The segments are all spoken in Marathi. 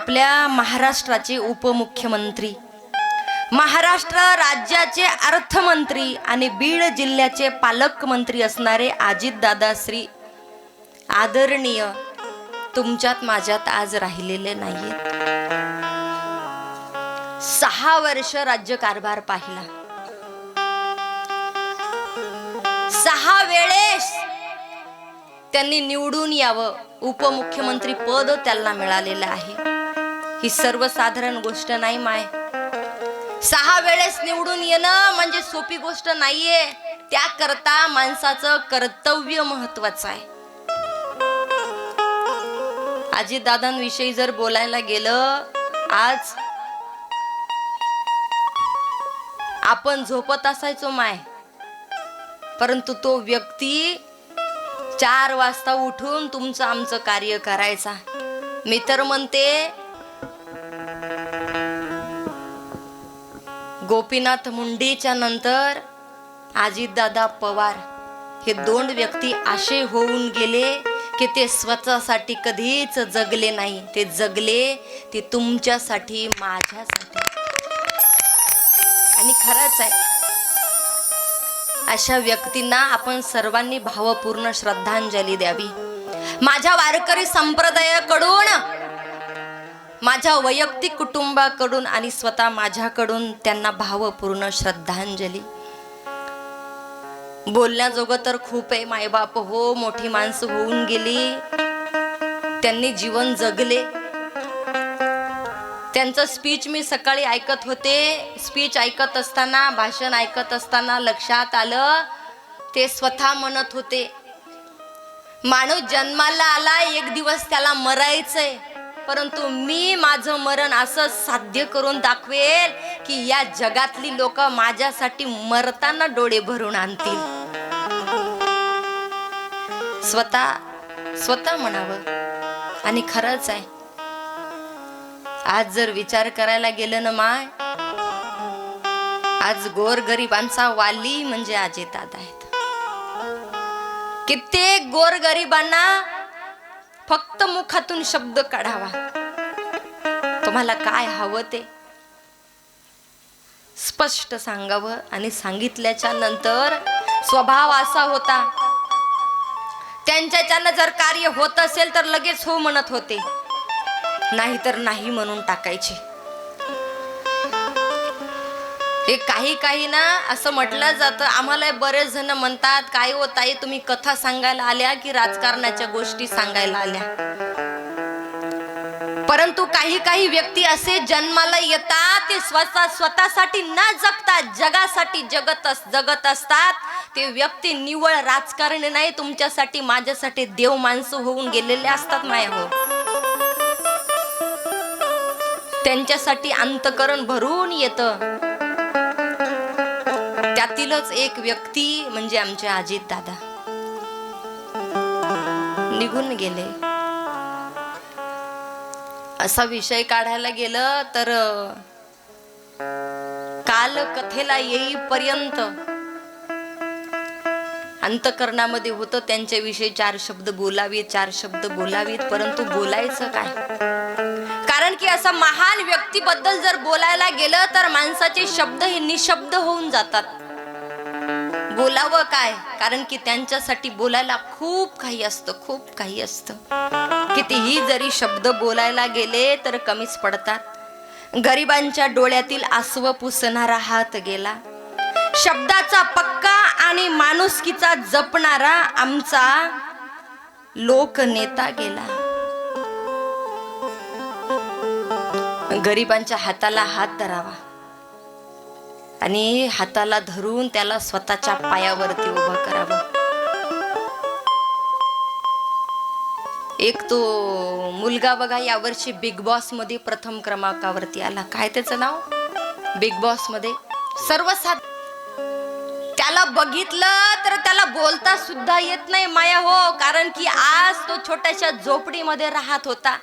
आपल्या महाराष्ट्राचे उपमुख्यमंत्री, महाराष्ट्र राज्याचे अर्थमंत्री आणि बीड जिल्ह्याचे पालकमंत्री असणारे अजितदादा श्री आदरणीय तुमच्यात माझ्यात आज राहिलेले नाहीत. 6 वर्ष राज्यकारभार पाहिला. 6 वेळेस त्यांनी निवडून यावं, उपमुख्यमंत्री पद त्यांना मिळालेलं आहे. ही सर्वसाधारण गोष्ट नाही माय. 6 वेळेस निवडून येणं म्हणजे सोपी गोष्ट नाहीये. त्याकरता माणसाचं कर्तव्य महत्वाचं आहे. अजितदादांविषयी जर बोलायला गेलं, आज आपण झोपत असायचो माय, परंतु तो व्यक्ती 4 वाजता उठून तुमचं आमचं कार्य करायचा. मी तर म्हणते गोपीनाथ मुंडेच्या नंतर अजितदादा पवार हे 2 व्यक्ती असे होऊन गेले की ते स्वतःसाठी कधीच जगले नाही. ते जगले ते तुमच्यासाठी, माझ्यासाठी. आणि खरंच आहे, अशा व्यक्तींना आपण सर्वांनी भावपूर्ण श्रद्धांजली द्यावी. माझ्या वारकरी संप्रदायाकडून, माझ्या वैयक्तिक कुटुंबाकडून आणि स्वतः माझ्याकडून त्यांना भावपूर्ण श्रद्धांजली. बोलण्याजोगं तर खूप आहे. मायबाप हो, मोठी माणसं होऊन गेली, त्यांनी जीवन जगले. त्यांचं स्पीच मी सकाळी ऐकत होते. स्पीच ऐकत असताना, भाषण ऐकत असताना लक्षात आलं, ते स्वतः म्हणत होते, माणूस जन्माला आला, एक दिवस त्याला मरायचंय, परंतु मी माझं मरण असं साध्य करून दाखवेल की या जगातली लोक माझ्यासाठी मरताना डोळे भरून आणतील. स्वतः म्हणावं. आणि खरंच आहे, आज जर विचार करायला गेलं ना माय, आज गोरगरिबांचा वाली म्हणजे अजितदादा आहेत. कित्येक गोरगरिबांना फक्त मुखातून शब्द काढावा, तुम्हाला काय हवं ते स्पष्ट सांगावं, आणि सांगितल्याच्या नंतर स्वभाव असा होता, त्यांच्याच्यानं जर कार्य होत असेल तर लगेच हो म्हणत होते, नाही तर नाही म्हणून टाकायचे. हे काही ना असं म्हटलं जातं. आम्हाला बरेच जण म्हणतात, काय होत आहे, तुम्ही कथा सांगायला आल्या की राजकारणाच्या गोष्टी सांगायला आल्या. परंतु काही व्यक्ती असे जन्माला येतात, ते स्वतःसाठी न जगता जगासाठी जगत असतात. ते व्यक्ती निव्वळ राजकारणी नाही, तुमच्यासाठी माझ्यासाठी देव माणसं होऊन गेलेले असतात माय हो. त्यांच्यासाठी अंतकरण भरून येतं. त्यातीलच एक व्यक्ती म्हणजे आमचे अजितदादा. निघून गेले. असा विषय काढायला गेलं तर काल कथेला येईपर्यंत अंतकरणामध्ये होतं त्यांच्याविषयी 4 शब्द बोलावीत, परंतु बोलायचं काय? कारण की असं महान व्यक्तीबद्दल जर बोलायला गेलं तर माणसाचे शब्द हे निशब्द होऊन जातात. बोलावं काय? कारण की त्यांच्यासाठी बोलायला खूप काही असतं. कितीही जरी शब्द बोलायला गेले तर कमीच पडतात. गरिबांच्या डोळ्यातील आसव पुसणारा हात गेला. शब्दाचा पक्का आणि माणुसकीचा जपणारा आमचा लोकनेता गेला. गरिबांच्या हाताला हात धरावा आणि हाताला धरून त्याला स्वतःच्या पायावरती उभं करावं. एक तो मुलगा बघा यावर्षी बिग बॉस मध्ये प्रथम क्रमांकावरती आला. काय त्याचं नाव? बिग बॉस मध्ये सर्वसाधारण. त्याला बघितलं तर त्याला बोलता सुद्धा येत नाही माया हो. कारण की आज तो छोट्याशा झोपडीमध्ये राहत होता.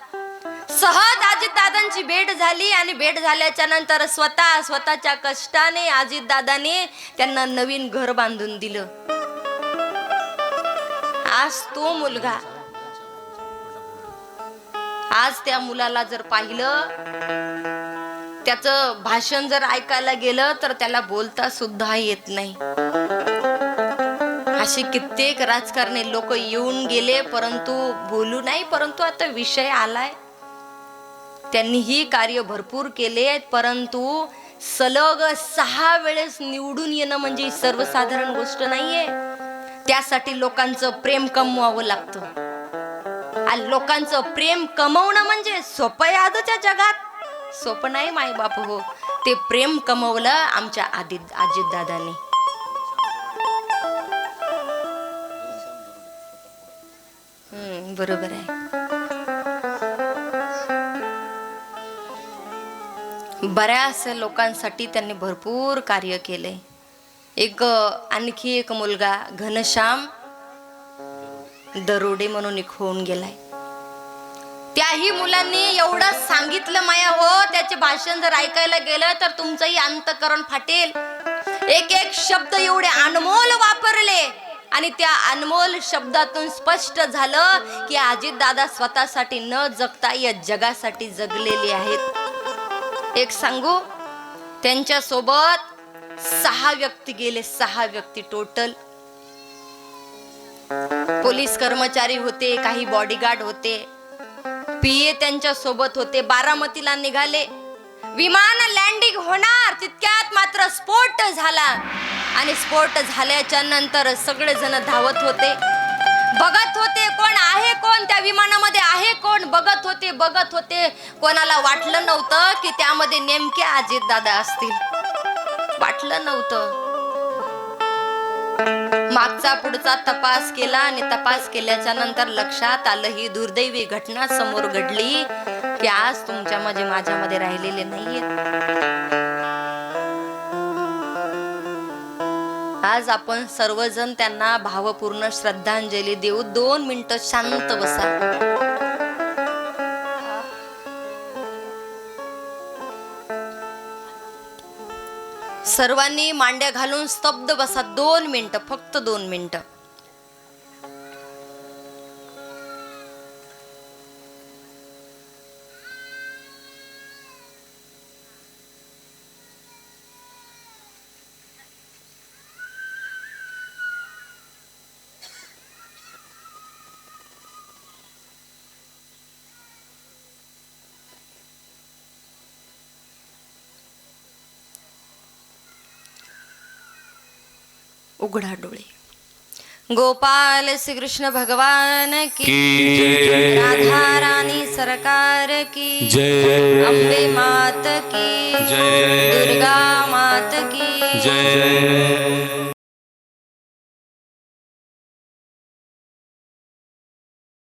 सहज अजितदादांची भेट झाली आणि भेट झाल्याच्या नंतर स्वतःच्या कष्टाने अजितदादाने त्यांना नवीन घर बांधून दिलं. आज तो मुलगा आज त्या मुलाला जर पाहिलं, त्याचं भाषण जर ऐकायला गेलं तर त्याला बोलता सुद्धा येत नाही. अशी कित्येक राजकारणी लोक येऊन गेले परंतु बोलू नाही. परंतु आता विषय आलाय, त्यांनीही कार्य भरपूर केले, परंतु सलग 6 वेळेस निवडून येणं म्हणजे सर्वसाधारण गोष्ट नाहीये. त्यासाठी लोकांचं प्रेम कमवावं लागतं. आणि लोकांचं प्रेम कमवणं म्हणजे सोपं आहे आजच्या जगात? सोपं नाही माय बाप हो. ते प्रेम कमवलं आमच्या अजितदादांनी. बरोबर आहे. बऱ्याच लोकांसाठी त्यांनी भरपूर कार्य केले. आणखी एक मुलगा घनश्याम दरोडे म्हणून एक होऊन गेलाय. त्याही मुलांनी एवढं सांगितलं माया हो, त्याचे भाषण जर ऐकायला गेलं तर तुमचंही अंतःकरण फाटेल. एक एक शब्द एवढे अनमोल वापरले आणि त्या अनमोल शब्दातून स्पष्ट झालं की अजितदादा स्वतःसाठी न जगता या जगासाठी जगलेले आहेत. एक सांगू, त्यांच्या सोबत 6 व्यक्ती गेले, 6 व्यक्ती टोटल. पोलीस कर्मचारी होते, काही बॉडीगार्ड होते, पीए त्यांच्या सोबत होते. बारामतीला निघाले, विमान लँडिंग होणार तितक्यात मात्र स्फोट झाला आणि स्फोट झाल्याच्या नंतर सगळेजण धावत होते, बघत होते कोण आहे, कोण त्या विमानामध्ये आहे, कोण बघत होते. कोणाला वाटलं नव्हतं की त्यामध्ये नेमके अजितदादा असतील, वाटलं नव्हतं. मागचा पुढचा तपास केला आणि तपास केल्याच्या नंतर लक्षात आलं ही दुर्दैवी घटना समोर घडली की आज तुमच्यामध्ये माझ्यामध्ये राहिलेले नाहीये. आज आपण सर्वजण त्यांना भावपूर्ण श्रद्धांजली देऊ. 2 मिनिटं शांत बसा. सर्वांनी मांड्या घालून स्तब्ध बसा. 2 मिनिटं, फक्त 2 मिनिटं. उघडा डोळे. गोपाल श्री कृष्ण भगवान की, राधा रानी सरकार की जय, अंबे मात की जय, दुर्गा मात की जय.